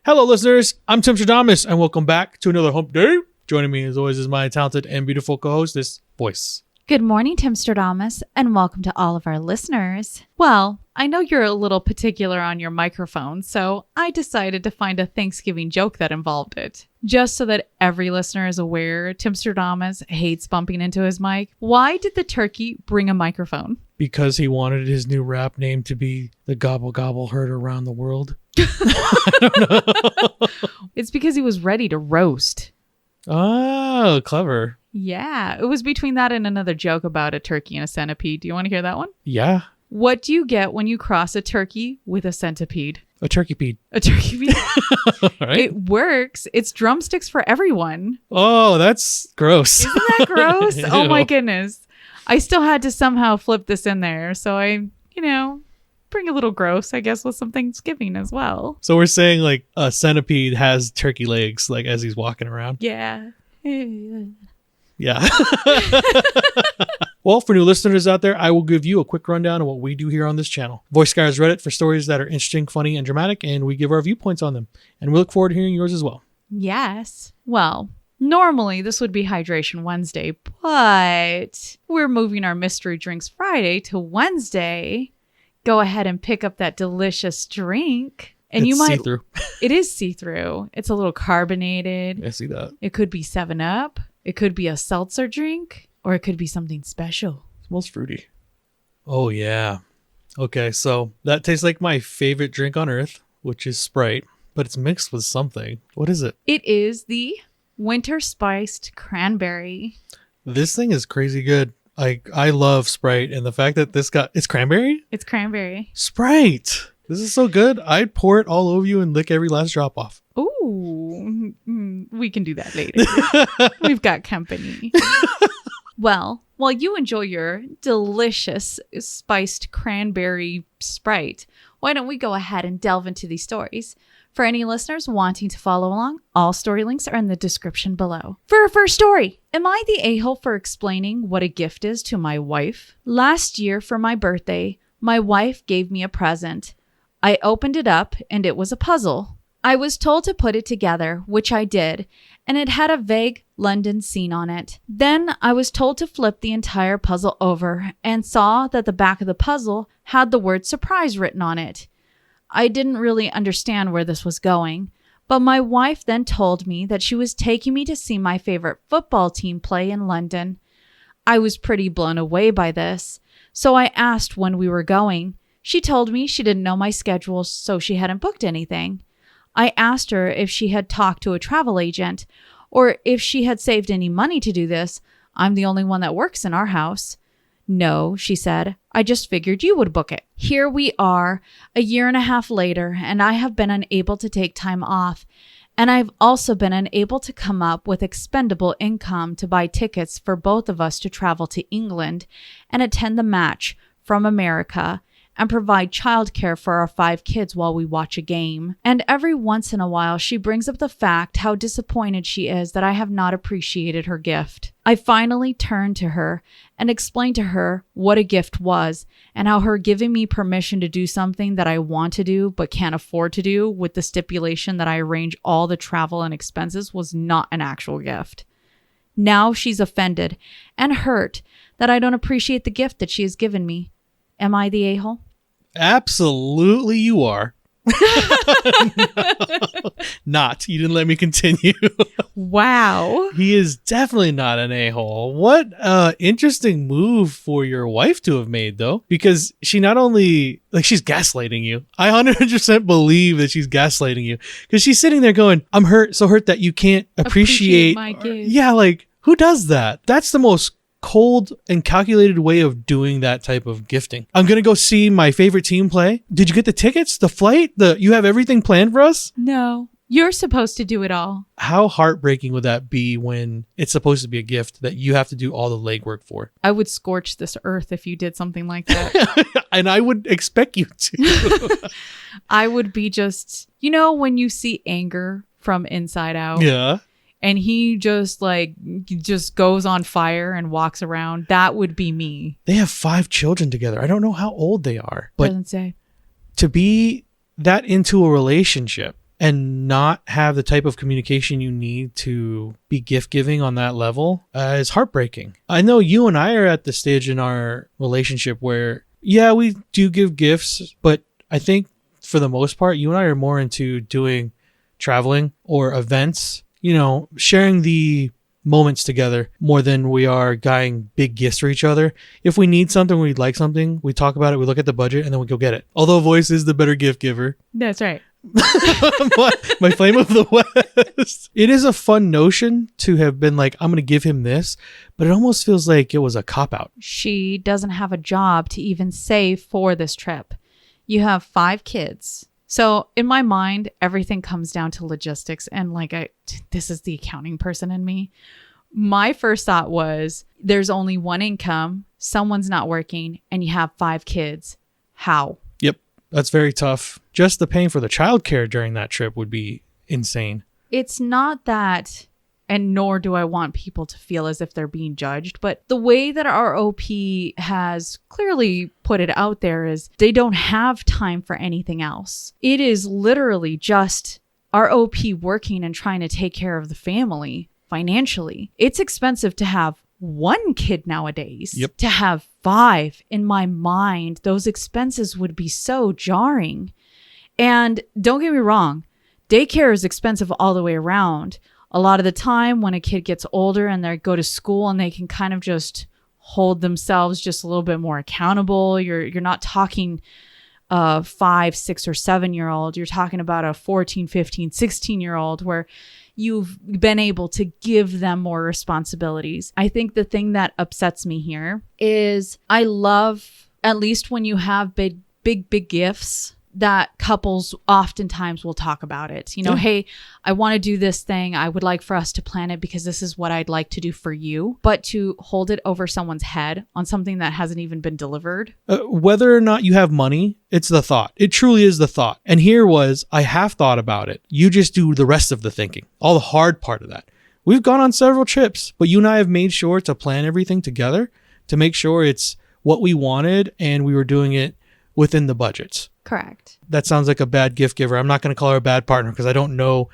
Hello, listeners. I'm Timstradamus, and welcome back to another Hump Day. Joining me, as always, is my talented and beautiful co-host, this Voyse. Good morning, Timstradamus, and welcome to all of our listeners. Well, I know you're a little particular on your microphone, so I decided to find a Thanksgiving joke that involved it. Just so that every listener is aware, Timstradamus hates bumping into his mic. Why did the turkey bring a microphone? Because he wanted his new rap name to be the Gobble Gobble Heard Around the World. I don't know. It's because he was ready to roast. Oh, clever. Yeah, it was between that and another joke about a turkey and a centipede. Do you want to hear that one? Yeah. What do you get when you cross a turkey with a centipede? A turkey-pede. A turkey-pede? Right? It works. It's drumsticks for everyone. Oh, that's gross. Isn't that gross? Oh my Ew. goodness. I still had to somehow flip this in there. So I, bring a little gross, I guess, with some Thanksgiving as well. So we're saying like a centipede has turkey legs, like as he's walking around. Yeah. Yeah. Well, for new listeners out there, I will give you a quick rundown of what we do here on this channel. Voyse scours Reddit for stories that are interesting, funny, and dramatic, and we give our viewpoints on them. And we look forward to hearing yours as well. Yes. Well, normally this would be Hydration Wednesday, but we're moving our Mystery Drinks Friday to Wednesday. Go ahead and pick up that delicious drink. And It's see-through. It is see-through. It's a little carbonated. I see that. It could be 7-Up. It could be a seltzer drink. Or it could be something special. It smells fruity. Oh, yeah. Okay, so that tastes like my favorite drink on earth, which is Sprite, but it's mixed with something. What is it? It is the Winter Spiced Cranberry. This thing is crazy good. I love Sprite, and the fact that it's cranberry? It's cranberry. Sprite! This is so good. I'd pour it all over you and lick every last drop off. Ooh, we can do that later. We've got company. Well, while you enjoy your delicious spiced cranberry Sprite, why don't we go ahead and delve into these stories? For any listeners wanting to follow along, all story links are in the description below. For our first story, am I the a-hole for explaining what a gift is to my wife? Last year for my birthday, my wife gave me a present. I opened it up and it was a puzzle. I was told to put it together, which I did, and it had a vague London scene on it. Then I was told to flip the entire puzzle over and saw that the back of the puzzle had the word surprise written on it. I didn't really understand where this was going, but my wife then told me that she was taking me to see my favorite football team play in London. I was pretty blown away by this, so I asked when we were going. She told me she didn't know my schedule, so she hadn't booked anything. I asked her if she had talked to a travel agent or if she had saved any money to do this. I'm the only one that works in our house. No, she said. I just figured you would book it. Here we are, a year and a half later, and I have been unable to take time off. And I've also been unable to come up with expendable income to buy tickets for both of us to travel to England and attend the match from America and provide childcare for our 5 kids while we watch a game. And every once in a while, she brings up the fact how disappointed she is that I have not appreciated her gift. I finally turned to her and explained to her what a gift was and how her giving me permission to do something that I want to do but can't afford to do with the stipulation that I arrange all the travel and expenses was not an actual gift. Now she's offended and hurt that I don't appreciate the gift that she has given me. Am I the a-hole? Absolutely you are. Not. You didn't let me continue. Wow. He is definitely not an a-hole. What interesting move for your wife to have made, though, because she not only, she's gaslighting you. I 100% believe that she's gaslighting you because she's sitting there going, I'm so hurt that you can't appreciate my gift. Yeah, who does that? That's the most cold and calculated way of doing that type of gifting. I'm going to go see my favorite team play. Did you get the tickets, the flight? You have everything planned for us? No, you're supposed to do it all. How heartbreaking would that be when it's supposed to be a gift that you have to do all the legwork for? I would scorch this earth if you did something like that. And I would expect you to. I would be just, when you see anger from inside out. Yeah. And he just goes on fire and walks around. That would be me. They have 5 children together. I don't know how old they are. But doesn't say. To be that into a relationship and not have the type of communication you need to be gift giving on that level is heartbreaking. I know you and I are at the stage in our relationship where, yeah, we do give gifts, but I think for the most part, you and I are more into doing traveling or events, sharing the moments together more than we are buying big gifts for each other. If we need something, we'd like something, we talk about it, we look at the budget, and then we go get it. Although Voyse is the better gift giver. That's right. My flame of the West. It is a fun notion to have been like, I'm going to give him this, but it almost feels like it was a cop-out. She doesn't have a job to even save for this trip. You have 5 kids. So in my mind, everything comes down to logistics. And this is the accounting person in me. My first thought was, there's only one income, someone's not working, and you have 5 kids. How? Yep. That's very tough. Just the paying for the childcare during that trip would be insane. It's not that, and nor do I want people to feel as if they're being judged, but the way that our OP has clearly put it out there is they don't have time for anything else. It is literally just our OP working and trying to take care of the family financially. It's expensive to have 1 kid nowadays. Yep. To have 5, in my mind, those expenses would be so jarring. And don't get me wrong, daycare is expensive all the way around. A lot of the time when a kid gets older and they go to school and they can kind of just hold themselves just a little bit more accountable, you're not talking a 5, 6, or 7-year-old. You're talking about a 14, 15, 16-year-old where you've been able to give them more responsibilities. I think the thing that upsets me here is I love, at least when you have big gifts, that couples oftentimes will talk about it. Yeah. Hey, I want to do this thing. I would like for us to plan it because this is what I'd like to do for you. But to hold it over someone's head on something that hasn't even been delivered. Whether or not you have money, it's the thought. It truly is the thought. And here was, I have thought about it. You just do the rest of the thinking, all the hard part of that. We've gone on several trips, but you and I have made sure to plan everything together to make sure it's what we wanted and we were doing it within the budgets. Correct. That sounds like a bad gift giver. I'm not going to call her a bad partner because I don't know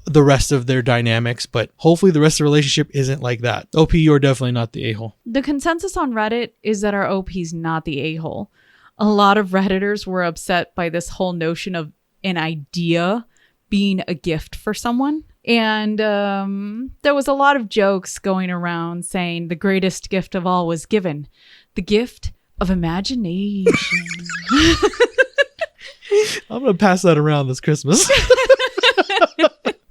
the rest of their dynamics, but hopefully the rest of the relationship isn't like that. OP, you're definitely not the a-hole. The consensus on Reddit is that our OP's not the a-hole. A lot of Redditors were upset by this whole notion of an idea being a gift for someone. And there was a lot of jokes going around saying the greatest gift of all was given. The gift of imagination. I'm going to pass that around this Christmas.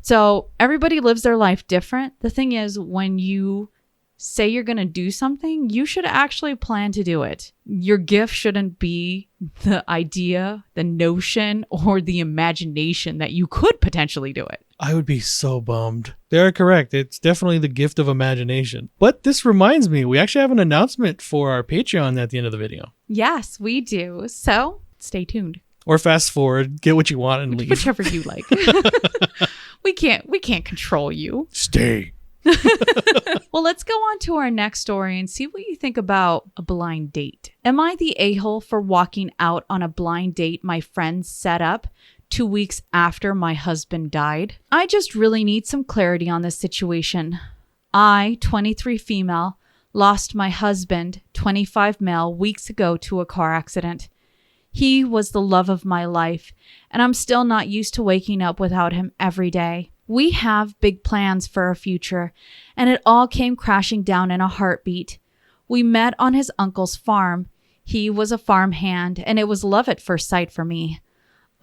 So everybody lives their life different. The thing is, when you say you're going to do something, you should actually plan to do it. Your gift shouldn't be the idea, the notion, or the imagination that you could potentially do it. I would be so bummed. They're correct. It's definitely the gift of imagination. But this reminds me, we actually have an announcement for our Patreon at the end of the video. Yes, we do. So stay tuned. Or fast forward, get what you want and leave. Whichever you like. We can't control you. Stay. Well, let's go on to our next story and see what you think about a blind date. Am I the a-hole for walking out on a blind date my friends set up 2 weeks after my husband died? I just really need some clarity on this situation. I, 23 female, lost my husband, 25 male, weeks ago to a car accident. He was the love of my life, and I'm still not used to waking up without him every day. We have big plans for our future, and it all came crashing down in a heartbeat. We met on his uncle's farm. He was a farm hand, and it was love at first sight for me.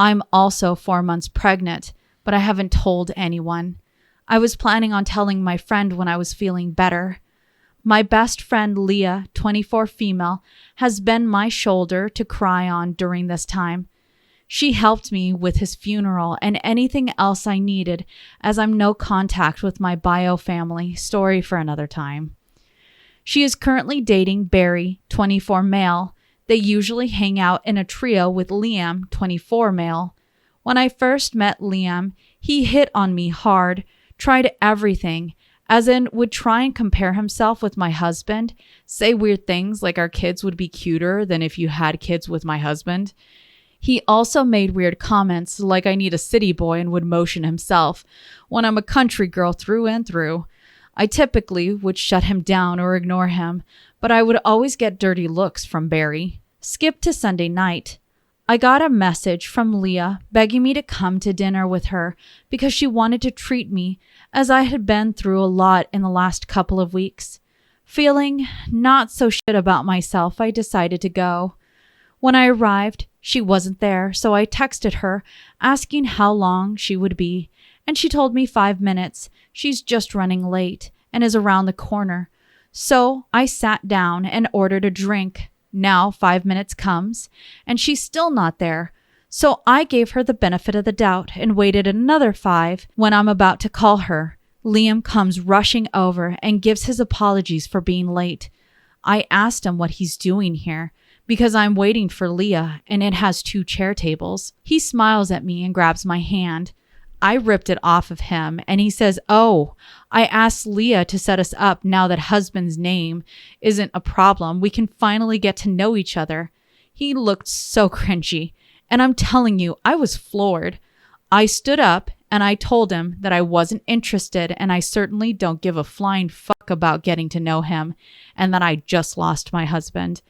I'm also 4 months pregnant, but I haven't told anyone. I was planning on telling my friend when I was feeling better. My best friend, Leah, 24 female, has been my shoulder to cry on during this time. She helped me with his funeral and anything else I needed, as I'm no contact with my bio family. Story for another time. She is currently dating Barry, 24 male. They usually hang out in a trio with Liam, 24 male. When I first met Liam, he hit on me hard, tried everything, as in would try and compare himself with my husband, say weird things like our kids would be cuter than if you had kids with my husband. He also made weird comments like I need a city boy and would motion himself when I'm a country girl through and through. I typically would shut him down or ignore him, but I would always get dirty looks from Barry. Skip to Sunday night. I got a message from Leah begging me to come to dinner with her because she wanted to treat me as I had been through a lot in the last couple of weeks. Feeling not so shit about myself, I decided to go. When I arrived, she wasn't there, so I texted her asking how long she would be, and she told me 5 minutes. She's just running late and is around the corner. So I sat down and ordered a drink. Now 5 minutes comes, and she's still not there. So I gave her the benefit of the doubt and waited another 5. When I'm about to call her, Liam comes rushing over and gives his apologies for being late. I asked him what he's doing here, because I'm waiting for Leah and it has 2 chair tables. He smiles at me and grabs my hand. I ripped it off of him and he says, "Oh, I asked Leah to set us up now that husband's name isn't a problem. We can finally get to know each other." He looked so cringy, and I'm telling you, I was floored. I stood up and I told him that I wasn't interested and I certainly don't give a flying fuck about getting to know him and that I just lost my husband.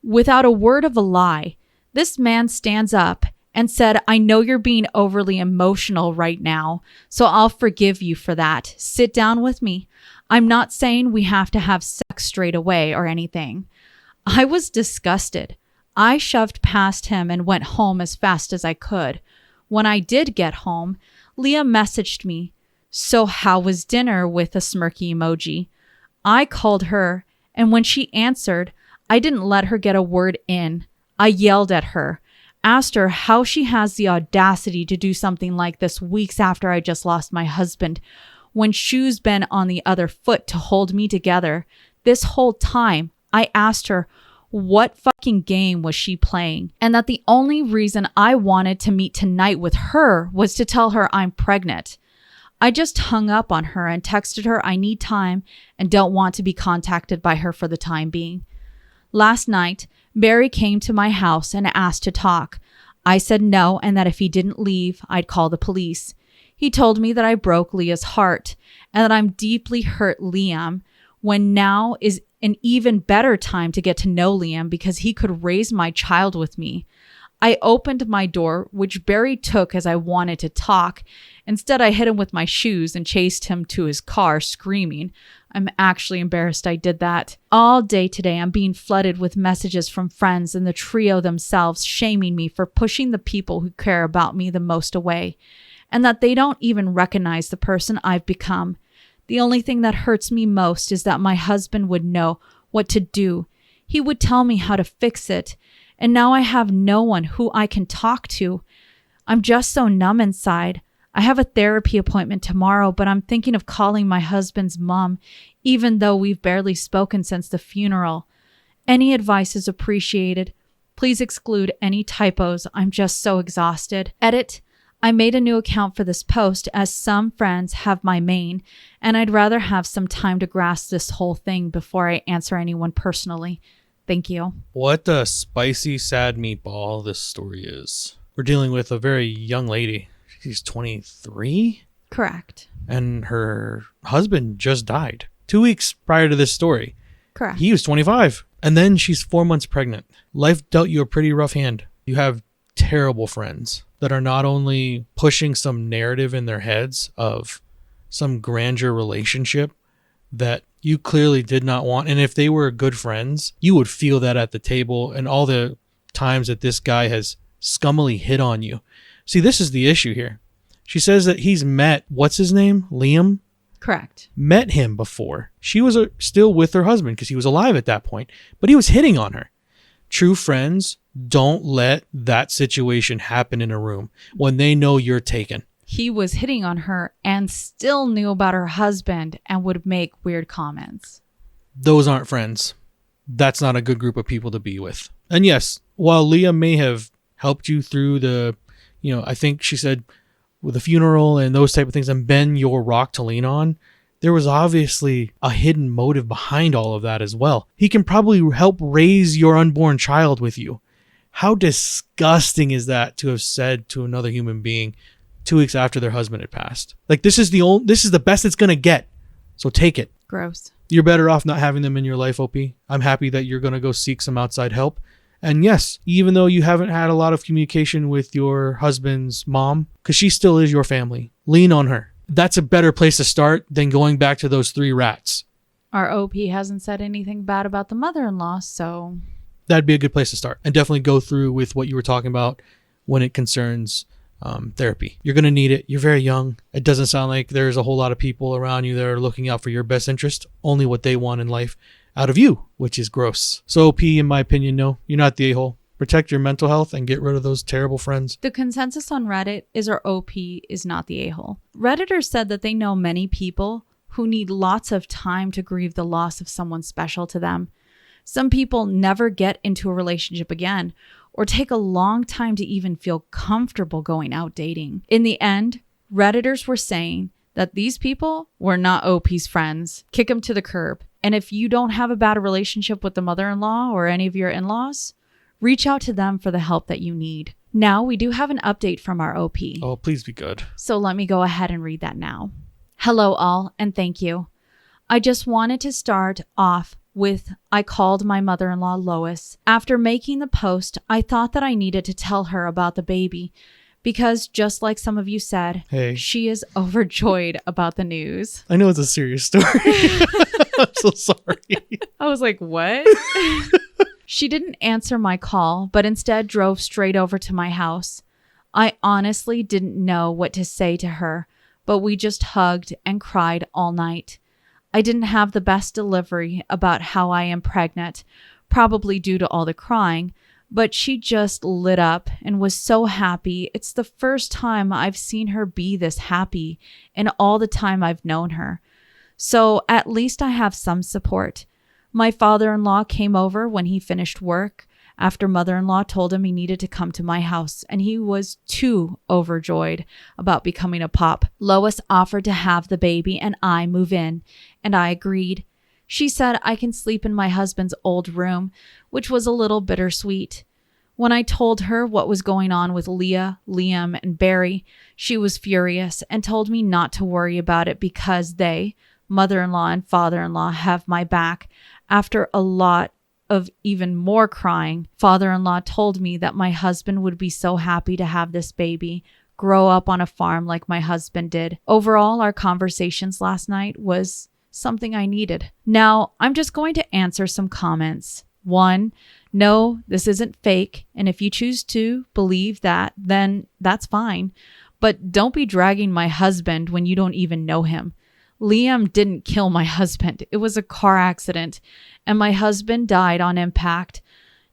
Without a word of a lie, this man stands up and said, "I know you're being overly emotional right now, so I'll forgive you for that. Sit down with me. I'm not saying we have to have sex straight away or anything." I was disgusted. I shoved past him and went home as fast as I could. When I did get home, Leah messaged me, "So how was dinner?" with a smirky emoji. I called her, and when she answered, I didn't let her get a word in. I yelled at her, asked her how she has the audacity to do something like this weeks after I just lost my husband, when shoe's been on the other foot to hold me together. This whole time, I asked her what fucking game was she playing, and that the only reason I wanted to meet tonight with her was to tell her I'm pregnant. I just hung up on her and texted her I need time and don't want to be contacted by her for the time being. Last night, Barry came to my house and asked to talk. I said no, and that if he didn't leave, I'd call the police. He told me that I broke Leah's heart and that I'm deeply hurt Liam, when now is an even better time to get to know Liam because he could raise my child with me. I opened my door, which Barry took as I wanted to talk. Instead, I hit him with my shoes and chased him to his car, screaming. I'm actually embarrassed I did that. All day today, I'm being flooded with messages from friends and the trio themselves shaming me for pushing the people who care about me the most away, and that they don't even recognize the person I've become. The only thing that hurts me most is that my husband would know what to do. He would tell me how to fix it, and now I have no one who I can talk to. I'm just so numb inside. I have a therapy appointment tomorrow, but I'm thinking of calling my husband's mom, even though we've barely spoken since the funeral. Any advice is appreciated. Please exclude any typos. I'm just so exhausted. Edit. I made a new account for this post as some friends have my main, and I'd rather have some time to grasp this whole thing before I answer anyone personally. Thank you. What a spicy, sad meatball this story is. We're dealing with a very young lady. She's 23? Correct. And her husband just died 2 weeks prior to this story. Correct. He was 25. And then she's 4 months pregnant. Life dealt you a pretty rough hand. You have terrible friends that are not only pushing some narrative in their heads of some grandeur relationship that you clearly did not want. And if they were good friends, you would feel that at the table and all the times that this guy has scummily hit on you. See, this is the issue here. She says that he's met, what's his name? Liam? Correct. Met him before. She was still with her husband because he was alive at that point, but he was hitting on her. True friends don't let that situation happen in a room when they know you're taken. He was hitting on her and still knew about her husband and would make weird comments. Those aren't friends. That's not a good group of people to be with. And yes, while Leah may have helped you through the, I think she said with the funeral and those type of things and been your rock to lean on, there was obviously a hidden motive behind all of that as well. He can probably help raise your unborn child with you. How disgusting is that to have said to another human being 2 weeks after their husband had passed? Like, this is the best it's going to get. So take it. Gross. You're better off not having them in your life, OP. I'm happy that you're going to go seek some outside help. And yes, even though you haven't had a lot of communication with your husband's mom, because she still is your family, lean on her. That's a better place to start than going back to those 3 rats. Our OP hasn't said anything bad about the mother-in-law, so... That'd be a good place to start. And definitely go through with what you were talking about when it concerns therapy. You're going to need it. You're very young. It doesn't sound like there's a whole lot of people around you that are looking out for your best interest, only what they want in life out of you, which is gross. So OP, in my opinion, no, you're not the a-hole. Protect your mental health and get rid of those terrible friends. The consensus on Reddit is our OP is not the a-hole. Redditors said that they know many people who need lots of time to grieve the loss of someone special to them. Some people never get into a relationship again or take a long time to even feel comfortable going out dating. In the end, Redditors were saying that these people were not OP's friends. Kick them to the curb. And if you don't have a bad relationship with the mother-in-law or any of your in-laws, reach out to them for the help that you need. Now, we do have an update from our OP. Oh, please be good. So let me go ahead and read that now. Hello all, and thank you. I just wanted to start off with I called my mother-in-law Lois. After making the post, I thought that I needed to tell her about the baby because just like some of you said, Hey. She is overjoyed about the news. I know it's a serious story. I'm so sorry. I was like, what? She didn't answer my call, but instead drove straight over to my house. I honestly didn't know what to say to her, but we just hugged and cried all night. I didn't have the best delivery about how I am pregnant, probably due to all the crying, but she just lit up and was so happy. It's the first time I've seen her be this happy in all the time I've known her. So at least I have some support. My father-in-law came over when he finished work after mother-in-law told him he needed to come to my house, and he was too overjoyed about becoming a pop. Lois offered to have the baby and I move in, and I agreed. She said I can sleep in my husband's old room, which was a little bittersweet. When I told her what was going on with Leah, Liam, and Barry, she was furious and told me not to worry about it because they, mother-in-law and father-in-law, have my back. After a lot of even more crying, father-in-law told me that my husband would be so happy to have this baby, grow up on a farm like my husband did. Overall, our conversations last night was something I needed. Now, I'm just going to answer some comments. 1, no, this isn't fake, and if you choose to believe that, then that's fine. But don't be dragging my husband when you don't even know him. Liam didn't kill my husband. It was a car accident, and my husband died on impact.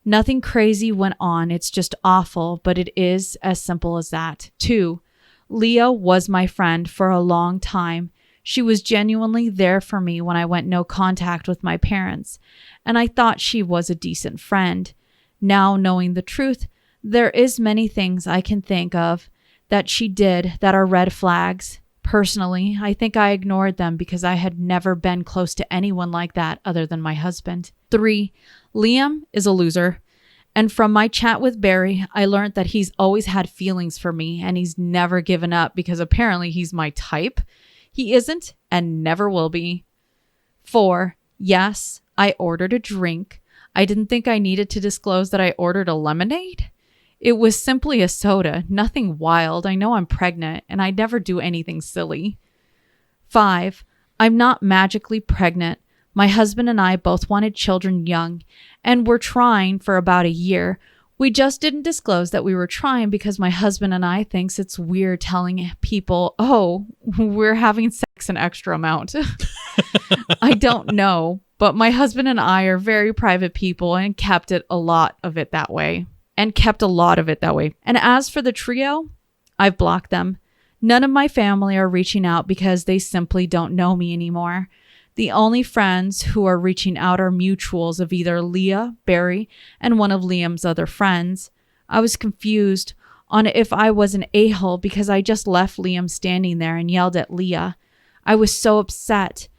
Nothing crazy went on. It's just awful, but it is as simple as that. 2, Leah was my friend for a long time. She was genuinely there for me when I went no contact with my parents, and I thought she was a decent friend. Now, knowing the truth, there is many things I can think of that she did that are red flags. Personally, I think I ignored them because I had never been close to anyone like that other than my husband. 3, Liam is a loser. And from my chat with Barry, I learned that he's always had feelings for me and he's never given up because apparently he's my type. He isn't and never will be. 4, yes, I ordered a drink. I didn't think I needed to disclose that I ordered a lemonade. It was simply a soda, nothing wild. I know I'm pregnant and I never do anything silly. 5, I'm not magically pregnant. My husband and I both wanted children young and were trying for about a year. We just didn't disclose that we were trying because my husband and I thinks it's weird telling people, oh, we're having sex an extra amount. I don't know, but my husband and I are very private people and kept a lot of it that way. And as for the trio, I've blocked them. None of my family are reaching out because they simply don't know me anymore. The only friends who are reaching out are mutuals of either Leah, Barry, and one of Liam's other friends. I was confused on if I was an a-hole because I just left Liam standing there and yelled at Leah. I was so upset.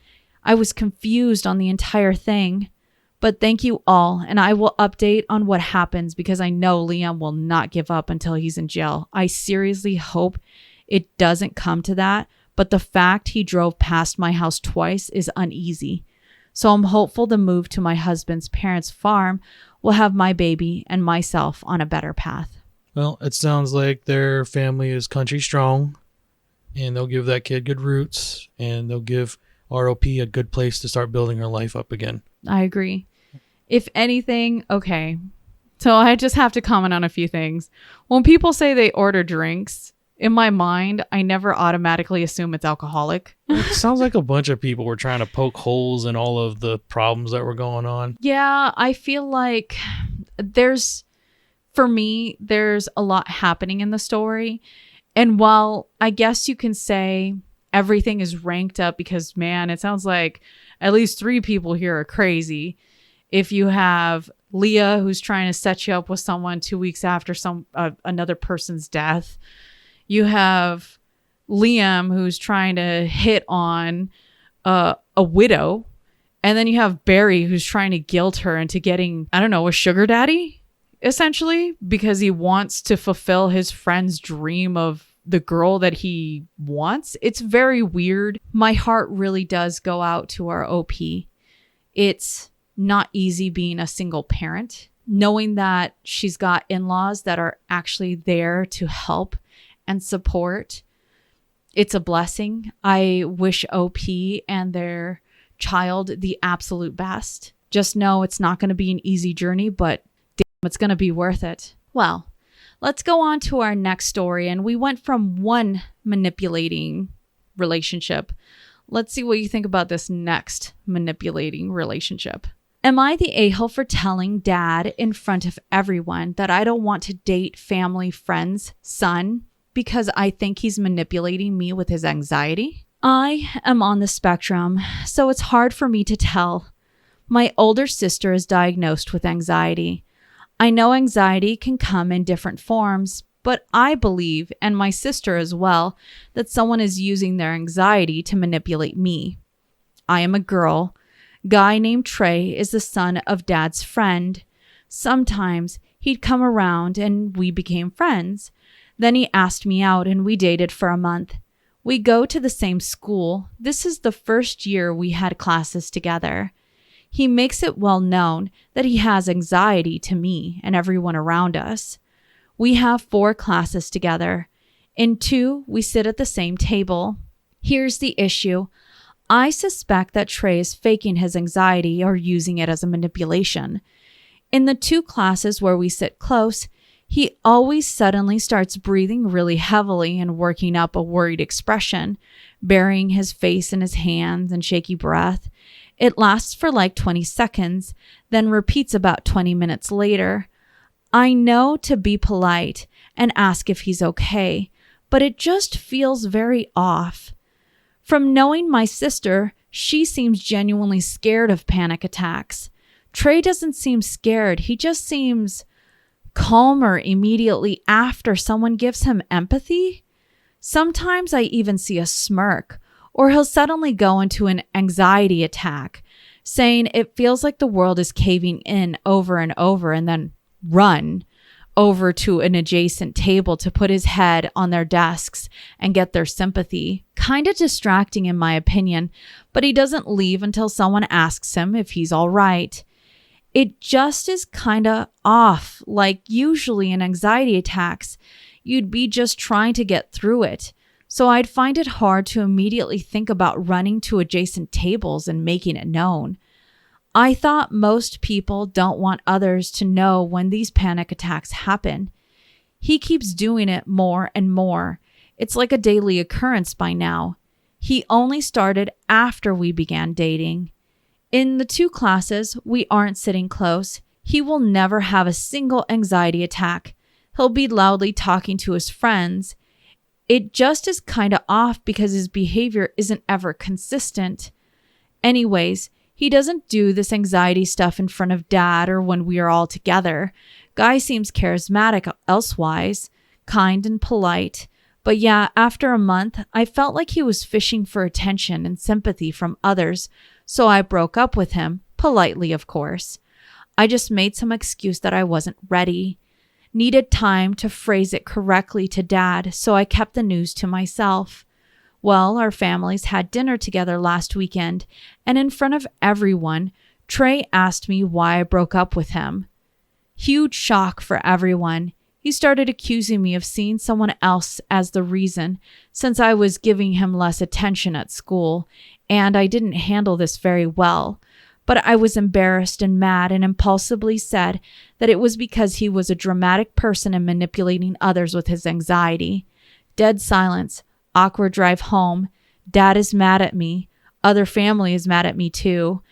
I was confused on the entire thing. But thank you all, and I will update on what happens because I know Liam will not give up until he's in jail. I seriously hope it doesn't come to that, but the fact he drove past my house twice is uneasy. So I'm hopeful the move to my husband's parents' farm will have my baby and myself on a better path. Well, it sounds like their family is country strong, and they'll give that kid good roots, and they'll give ROP a good place to start building her life up again. I agree. If anything, okay. So I just have to comment on a few things. When people say they order drinks, in my mind, I never automatically assume it's alcoholic. It sounds like a bunch of people were trying to poke holes in all of the problems that were going on. Yeah, I feel like for me, there's a lot happening in the story. And while I guess you can say everything is ranked up because, man, it sounds like at least 3 people here are crazy. If you have Leah, who's trying to set you up with someone 2 weeks after another person's death. You have Liam, who's trying to hit on a widow. And then you have Barry, who's trying to guilt her into getting, I don't know, a sugar daddy, essentially, because he wants to fulfill his friend's dream of the girl that he wants. It's very weird. My heart really does go out to our OP. It's not easy being a single parent, knowing that she's got in-laws that are actually there to help and support. It's a blessing. I wish OP and their child the absolute best. Just know it's not going to be an easy journey, but damn, it's going to be worth it. Well, let's go on to our next story. And we went from one manipulating relationship. Let's see what you think about this next manipulating relationship. Am I the a-hole for telling dad in front of everyone that I don't want to date family friend's son because I think he's manipulating me with his anxiety? I am on the spectrum, so it's hard for me to tell. My older sister is diagnosed with anxiety. I know anxiety can come in different forms, but I believe, and my sister as well, that someone is using their anxiety to manipulate me. I am a girl. Guy named Trey is the son of dad's friend. Sometimes he'd come around and we became friends. Then he asked me out and we dated for a month. We go to the same school. This is the first year we had classes together. He makes it well known that he has anxiety to me and everyone around us. We have 4 classes together. In 2, we sit at the same table. Here's the issue. I suspect that Trey is faking his anxiety or using it as a manipulation. In the 2 classes where we sit close, he always suddenly starts breathing really heavily and working up a worried expression, burying his face in his hands and shaky breath. It lasts for like 20 seconds, then repeats about 20 minutes later. I know to be polite and ask if he's okay, but it just feels very off. From knowing my sister, she seems genuinely scared of panic attacks. Trey doesn't seem scared. He just seems calmer immediately after someone gives him empathy. Sometimes I even see a smirk, or he'll suddenly go into an anxiety attack, saying it feels like the world is caving in over and over, and then run over to an adjacent table to put his head on their desks and get their sympathy. Kind of distracting in my opinion, but he doesn't leave until someone asks him if he's all right. It just is kind of off, like usually in anxiety attacks, you'd be just trying to get through it. So I'd find it hard to immediately think about running to adjacent tables and making it known. I thought most people don't want others to know when these panic attacks happen. He keeps doing it more and more. It's like a daily occurrence by now. He only started after we began dating. In the 2 classes, we aren't sitting close. He will never have a single anxiety attack. He'll be loudly talking to his friends. It just is kind of off because his behavior isn't ever consistent. Anyways, he doesn't do this anxiety stuff in front of dad or when we are all together. Guy seems charismatic elsewise, kind and polite. But yeah, after a month, I felt like he was fishing for attention and sympathy from others, so I broke up with him, Politely, of course. I just made some excuse that I wasn't ready. Needed time to phrase it correctly to Dad, so I kept the news to myself. Well, our families had dinner together last weekend, and in front of everyone, Trey asked me why I broke up with him. Huge shock for everyone. He started accusing me of seeing someone else as the reason, since I was giving him less attention at school, and I didn't handle this very well. But I was embarrassed and mad and impulsively said that it was because he was a dramatic person and manipulating others with his anxiety. Dead silence. Awkward drive home. Dad is mad at me. Other family is mad at me too.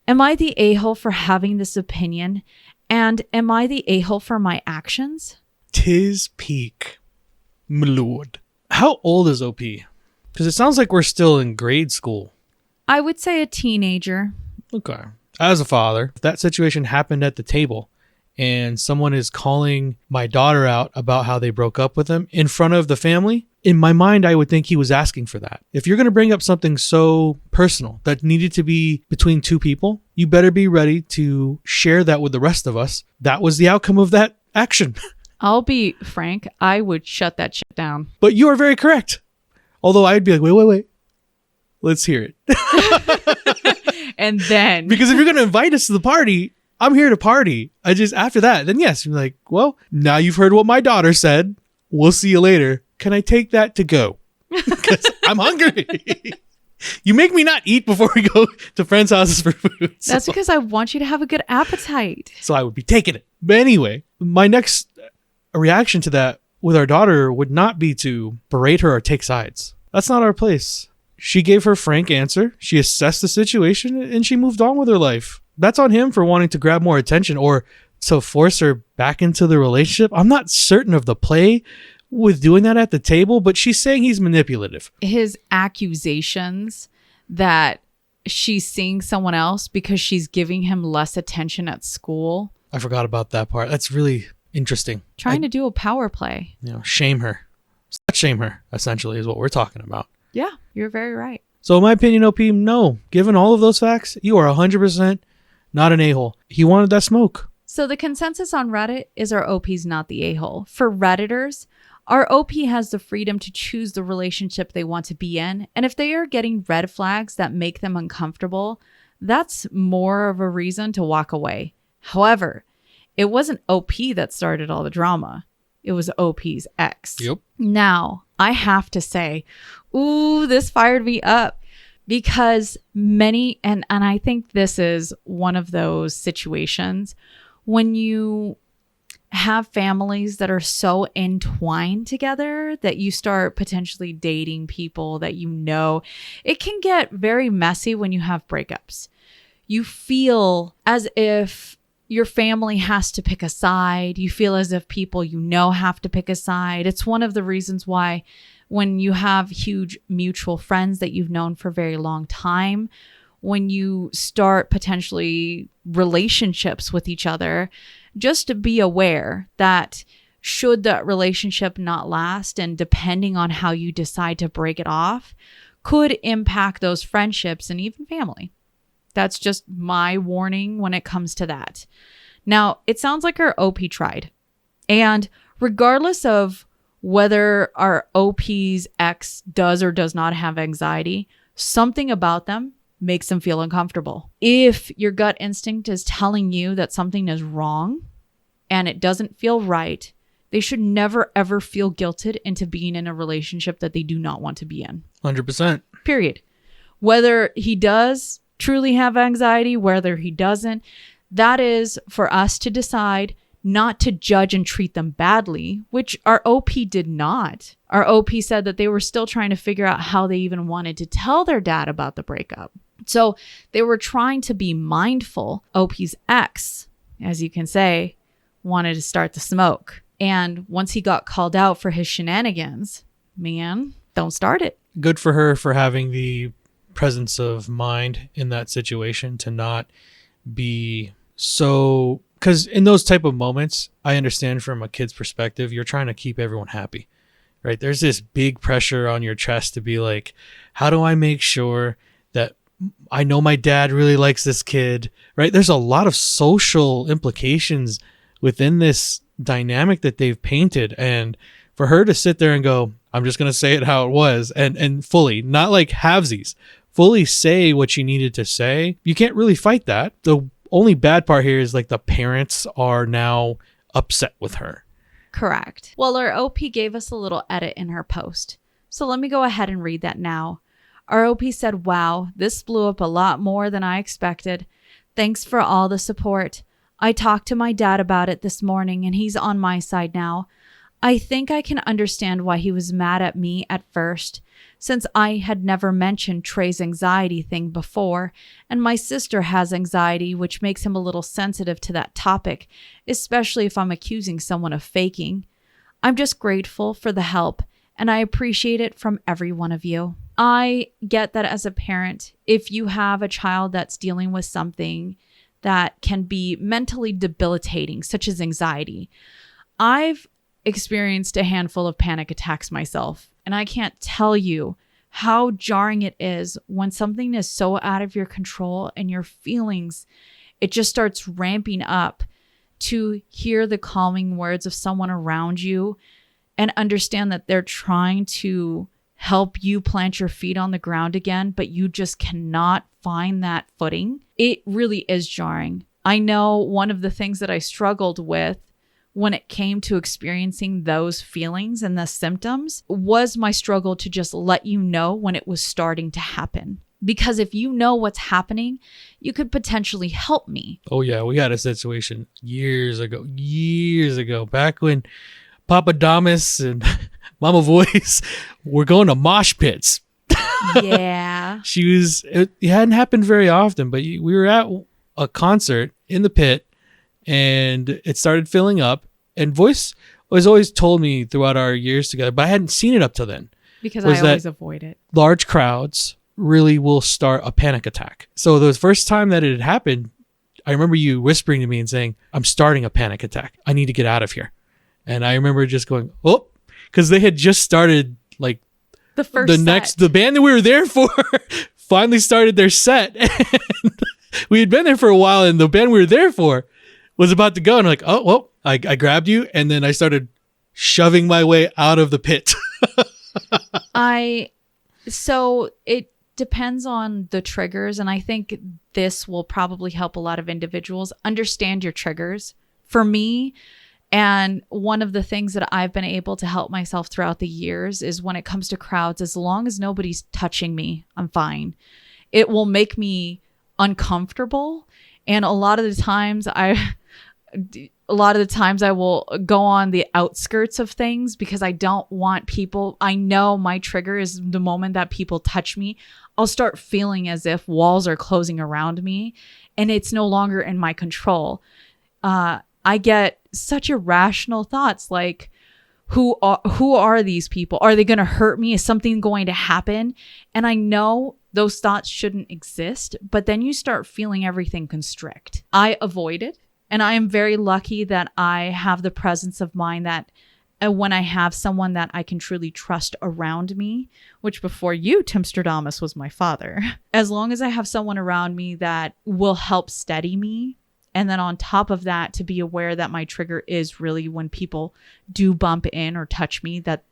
Am I the a-hole for having this opinion? And am I the a-hole for my actions? 'Tis peak. M'lord. How old is OP? Because it sounds like we're still in grade school. I would say a teenager. Okay. As a father, if that situation happened at the table and someone is calling my daughter out about how they broke up with him in front of the family, in my mind, I would think he was asking for that. If you're going to bring up something so personal that needed to be between two people, you better be ready to share that with the rest of us. That was the outcome of that action. I'll be frank, I would shut that shit down. But you are very correct. Although I'd be like, wait. Let's hear it. And then... Because if you're going to invite us to the party, I'm here to party. After that, then yes, you're like, well, now you've heard what my daughter said. We'll see you later. Can I take that to go? Because I'm hungry. You make me not eat before we go to friends' houses for food. That's because I want you to have a good appetite. So I would be taking it. But anyway, my next reaction to that with our daughter would not be to berate her or take sides. That's not our place. She gave her frank answer. She assessed the situation and she moved on with her life. That's on him for wanting to grab more attention or to force her back into the relationship. I'm not certain of the play with doing that at the table, but she's saying he's manipulative. His accusations that she's seeing someone else because she's giving him less attention at school. I forgot about that part. That's really interesting. Trying to do a power play. Shame her. Slut shame her, essentially, is what we're talking about. Yeah, you're very right. So in my opinion, OP, no. Given all of those facts, you are 100% not an a-hole. He wanted that smoke. So the consensus on Reddit is our OP's not the a-hole. For Redditors, our OP has the freedom to choose the relationship they want to be in. And if they are getting red flags that make them uncomfortable, that's more of a reason to walk away. However, it wasn't OP that started all the drama. It was OP's ex. Yep. Now, I have to say, ooh, this fired me up because many, and I think this is one of those situations when you have families that are so entwined together that you start potentially dating people that you know. It can get very messy when you have breakups. You feel as if your family has to pick a side. You feel as if people you know have to pick a side. It's one of the reasons why when you have huge mutual friends that you've known for a very long time, when you start potentially relationships with each other, just to be aware that should that relationship not last, and depending on how you decide to break it off, could impact those friendships and even family. That's just my warning when it comes to that. Now, it sounds like our OP tried. And regardless of whether our OP's ex does or does not have anxiety, something about them makes them feel uncomfortable. If your gut instinct is telling you that something is wrong and it doesn't feel right, they should never, ever feel guilted into being in a relationship that they do not want to be in. 100%. Period. Whether he does truly have anxiety, whether he doesn't, that is for us to decide, not to judge and treat them badly, which our OP did not. Our OP said that they were still trying to figure out how they even wanted to tell their dad about the breakup. So they were trying to be mindful. OP's ex, as you can say, wanted to start the smoke. And once he got called out for his shenanigans, man, don't start it. Good for her for having the presence of mind in that situation to not be so... Because in those type of moments, I understand from a kid's perspective, you're trying to keep everyone happy, right? There's this big pressure on your chest to be like, how do I make sure that I know my dad really likes this kid, right? There's a lot of social implications within this dynamic that they've painted. And for her to sit there and go, I'm just going to say it how it was, and fully, not like halvesies, fully say what she needed to say, you can't really fight that. The only bad part here is like the parents are now upset with her. Correct. Well, our OP gave us a little edit in her post. So let me go ahead and read that now. Our OP said, wow, this blew up a lot more than I expected. Thanks for all the support. I talked to my dad about it this morning and he's on my side now. I think I can understand why he was mad at me at first, since I had never mentioned Trey's anxiety thing before, and my sister has anxiety, which makes him a little sensitive to that topic, especially if I'm accusing someone of faking. I'm just grateful for the help, and I appreciate it from every one of you. I get that as a parent, if you have a child that's dealing with something that can be mentally debilitating, such as anxiety. I've experienced a handful of panic attacks myself, and I can't tell you how jarring it is when something is so out of your control and your feelings, it just starts ramping up to hear the calming words of someone around you and understand that they're trying to help you plant your feet on the ground again, but you just cannot find that footing. It really is jarring. I know one of the things that I struggled with when it came to experiencing those feelings and the symptoms was my struggle to just let you know when it was starting to happen. Because if you know what's happening, you could potentially help me. Oh yeah, we had a situation years ago, back when Papa Damas and Mama Voyse were going to mosh pits. Yeah. It hadn't happened very often, but we were at a concert in the pit and it started filling up, and Voyse was always told me throughout our years together, but I hadn't seen it up till then. Because I always avoid it. Large crowds really will start a panic attack. So the first time that it had happened, I remember you whispering to me and saying, I'm starting a panic attack. I need to get out of here. And I remember just going, oh, because they had just started like the band that we were there for finally started their set. And we had been there for a while, and the band we were there for was about to go. And I'm like, oh, well, I grabbed you. And then I started shoving my way out of the pit. So it depends on the triggers. And I think this will probably help a lot of individuals understand your triggers. For me, and one of the things that I've been able to help myself throughout the years is when it comes to crowds, as long as nobody's touching me, I'm fine. It will make me uncomfortable. And a lot of the times I will go on the outskirts of things because I don't want people. I know my trigger is the moment that people touch me. I'll start feeling as if walls are closing around me and it's no longer in my control. I get such irrational thoughts like, who are these people? Are they going to hurt me? Is something going to happen? And I know those thoughts shouldn't exist, but then you start feeling everything constrict. I avoid it. And I am very lucky that I have the presence of mind that when I have someone that I can truly trust around me, which before you, Timstradamus, was my father. As long as I have someone around me that will help steady me, and then on top of that, to be aware that my trigger is really when people do bump in or touch me, that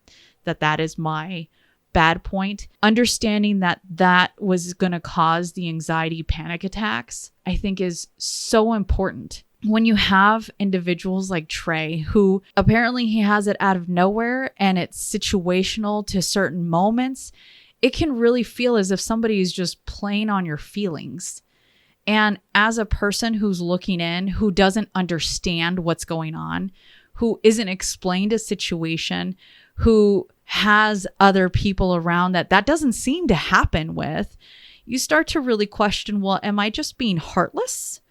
is my bad point. Understanding that was going to cause the anxiety panic attacks, I think is so important. When you have individuals like Trey, who apparently he has it out of nowhere and it's situational to certain moments, it can really feel as if somebody is just playing on your feelings. And as a person who's looking in, who doesn't understand what's going on, who isn't explained a situation, who has other people around that doesn't seem to happen with, you start to really question, well, am I just being heartless?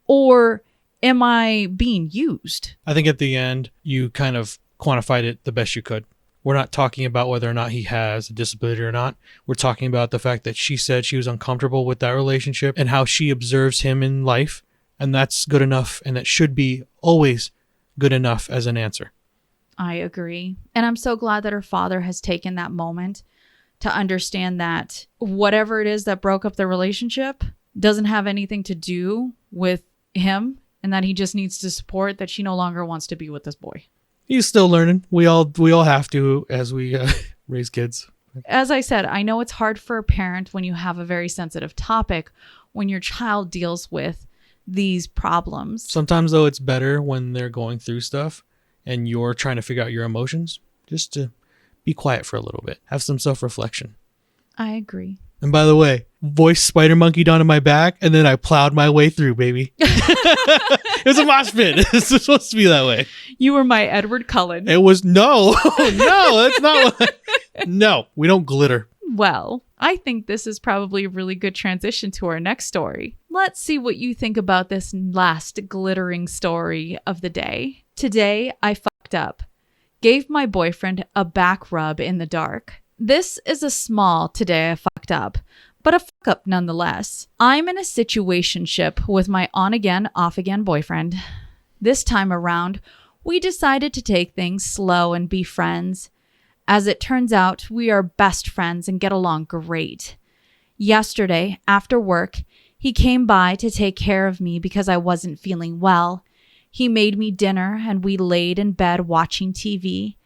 Or am I being used? I think at the end, you kind of quantified it the best you could. We're not talking about whether or not he has a disability or not. We're talking about the fact that she said she was uncomfortable with that relationship and how she observes him in life. And that's good enough. And that should be always good enough as an answer. I agree. And I'm so glad that her father has taken that moment to understand that whatever it is that broke up the relationship doesn't have anything to do with him, and that he just needs to support that she no longer wants to be with this boy. He's still learning. We all have to as we raise kids. As I said, I know it's hard for a parent when you have a very sensitive topic when your child deals with these problems. Sometimes, though, it's better when they're going through stuff and you're trying to figure out your emotions, just to be quiet for a little bit. Have some self-reflection. I agree. And by the way, Voyse spider monkeyed onto my back, and then I plowed my way through, baby. It was a mosh pit. It's supposed to be that way. You were my Edward Cullen. It was no, that's not what. No, we don't glitter. Well, I think this is probably a really good transition to our next story. Let's see what you think about this last glittering story of the day. Today, I fucked up. Gave my boyfriend a back rub in the dark. This is a small today I fucked up, but a fuck up nonetheless. I'm in a situationship with my on-again, off-again boyfriend. This time around, we decided to take things slow and be friends. As it turns out, we are best friends and get along great. Yesterday, after work, he came by to take care of me because I wasn't feeling well. He made me dinner and we laid in bed watching TV.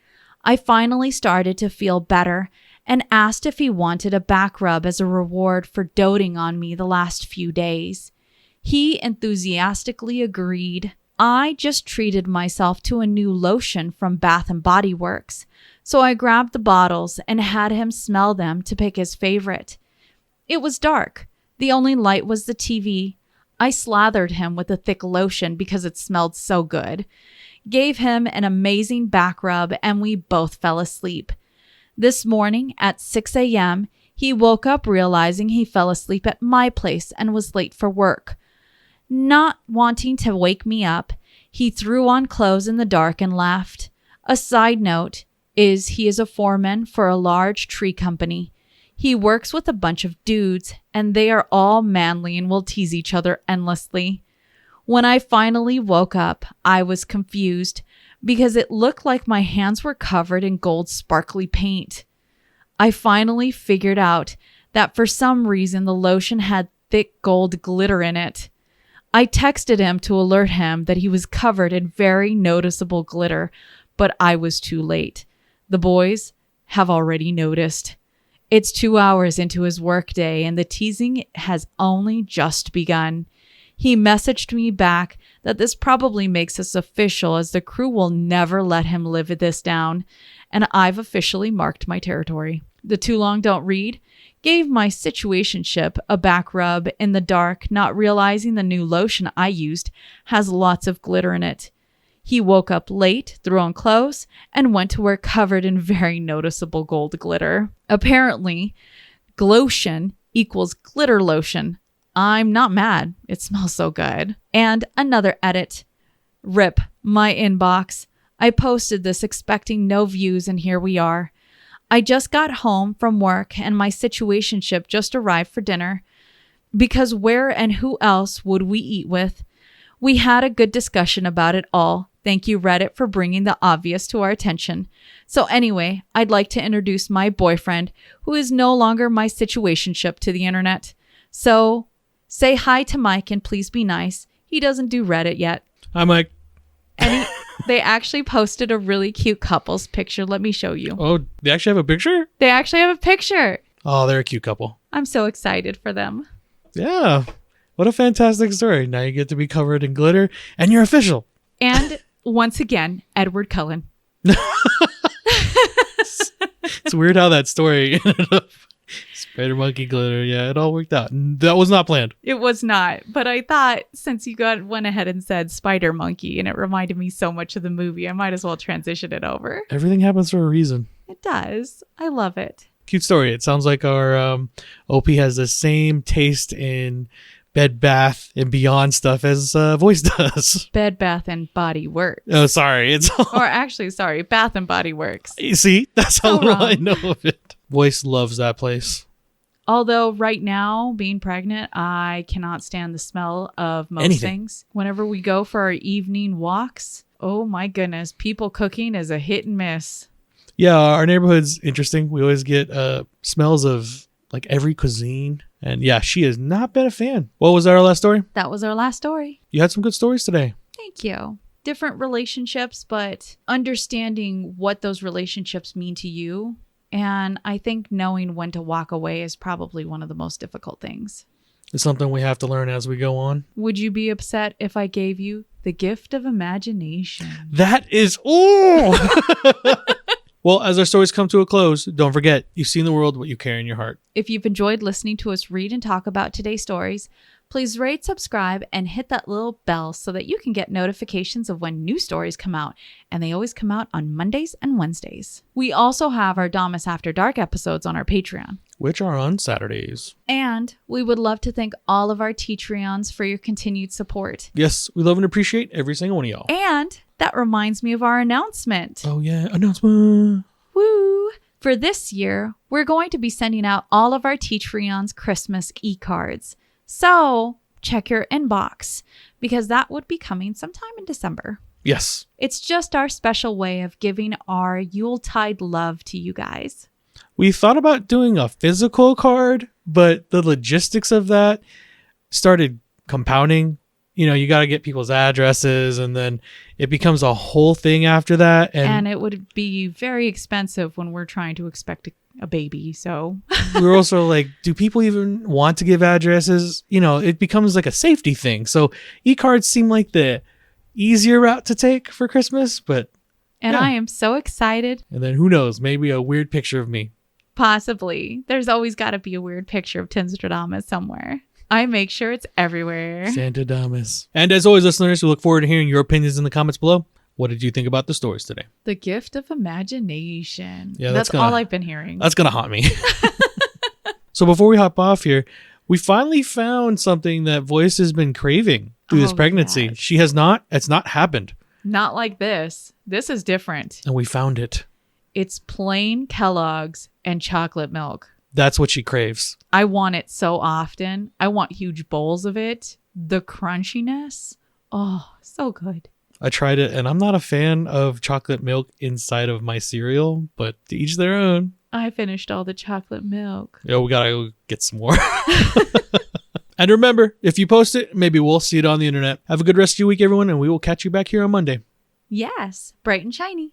I finally started to feel better and asked if he wanted a back rub as a reward for doting on me the last few days. He enthusiastically agreed. I just treated myself to a new lotion from Bath and Body Works, so I grabbed the bottles and had him smell them to pick his favorite. It was dark. The only light was the TV. I slathered him with a thick lotion because it smelled so good. Gave him an amazing back rub and we both fell asleep. This morning at 6 a.m., he woke up realizing he fell asleep at my place and was late for work. Not wanting to wake me up, he threw on clothes in the dark and left. A side note is he is a foreman for a large tree company. He works with a bunch of dudes and they are all manly and will tease each other endlessly. When I finally woke up, I was confused because it looked like my hands were covered in gold sparkly paint. I finally figured out that for some reason the lotion had thick gold glitter in it. I texted him to alert him that he was covered in very noticeable glitter, but I was too late. The boys have already noticed. It's 2 hours into his workday and the teasing has only just begun. He messaged me back that this probably makes us official as the crew will never let him live this down, and I've officially marked my territory. The too long don't read gave my situationship a back rub in the dark, not realizing the new lotion I used has lots of glitter in it. He woke up late, threw on clothes, and went to work covered in very noticeable gold glitter. Apparently, glotion equals glitter lotion. I'm not mad. It smells so good. And another edit. Rip my inbox. I posted this expecting no views and here we are. I just got home from work and my situationship just arrived for dinner. Because where and who else would we eat with? We had a good discussion about it all. Thank you, Reddit, for bringing the obvious to our attention. So anyway, I'd like to introduce my boyfriend, who is no longer my situationship, to the internet. So say hi to Mike and please be nice. He doesn't do Reddit yet. Hi, Mike. And they actually posted a really cute couple's picture. Let me show you. Oh, they actually have a picture? They actually have a picture. Oh, they're a cute couple. I'm so excited for them. Yeah. What a fantastic story. Now you get to be covered in glitter and you're official. And once again, Edward Cullen. It's weird how that story ended up. Spider monkey glitter. Yeah, it all worked out. That was not planned. It was not. But I thought since you went ahead and said spider monkey and it reminded me so much of the movie, I might as well transition it over. Everything happens for a reason. It does. I love it. Cute story. It sounds like our OP has the same taste in Bed Bath and Beyond stuff as Voyse does. Bed Bath and Body Works. Oh, sorry. It's or actually, sorry, Bath and Body Works. You see, that's So how well I wrong. know of it. Voyse loves that place. Although right now, being pregnant, I cannot stand the smell of most Anything. things. Whenever we go for our evening walks, oh my goodness, people cooking is a hit and miss. Yeah, our neighborhood's interesting. We always get smells of like every cuisine. And yeah, she has not been a fan. What was our last story? That was our last story. You had some good stories today. Thank you. Different relationships, but understanding what those relationships mean to you. And I think knowing when to walk away is probably one of the most difficult things. It's something we have to learn as we go on. Would you be upset if I gave you the gift of imagination? That is, ooh! Well, as our stories come to a close, don't forget, you've seen the world what you carry in your heart. If you've enjoyed listening to us read and talk about today's stories, please rate, subscribe, and hit that little bell so that you can get notifications of when new stories come out. And they always come out on Mondays and Wednesdays. We also have our Damas After Dark episodes on our Patreon, which are on Saturdays. And we would love to thank all of our Teatreons for your continued support. Yes, we love and appreciate every single one of y'all. And that reminds me of our announcement. Oh yeah, announcement. Woo! For this year, we're going to be sending out all of our Teatreons Christmas e-cards. So check your inbox because that would be coming sometime in December. Yes. It's just our special way of giving our Yuletide love to you guys. We thought about doing a physical card, but the logistics of that started compounding. You know, you got to get people's addresses and then it becomes a whole thing after that. And it would be very expensive when we're trying to expect a baby. So we're also like, do people even want to give addresses? You know, it becomes like a safety thing. So e-cards seem like the easier route to take for Christmas, but. And yeah. I am so excited. And then who knows, maybe a weird picture of me. Possibly. There's always got to be a weird picture of Timstradamus somewhere. I make sure it's everywhere. Timstradamus. And as always, listeners, we look forward to hearing your opinions in the comments below. What did you think about the stories today? The gift of imagination. Yeah, that's all I've been hearing. That's going to haunt me. So before we hop off here, we finally found something that Voyse has been craving through this pregnancy. Yes. She has not. It's not happened. Not like this. This is different. And we found it. It's plain Kellogg's and chocolate milk. That's what she craves. I want it so often. I want huge bowls of it. The crunchiness. Oh, so good. I tried it and I'm not a fan of chocolate milk inside of my cereal, but to each their own. I finished all the chocolate milk. Yeah, we gotta go get some more. And remember, if you post it, maybe we'll see it on the internet. Have a good rest of your week, everyone, and we will catch you back here on Monday. Yes, bright and shiny.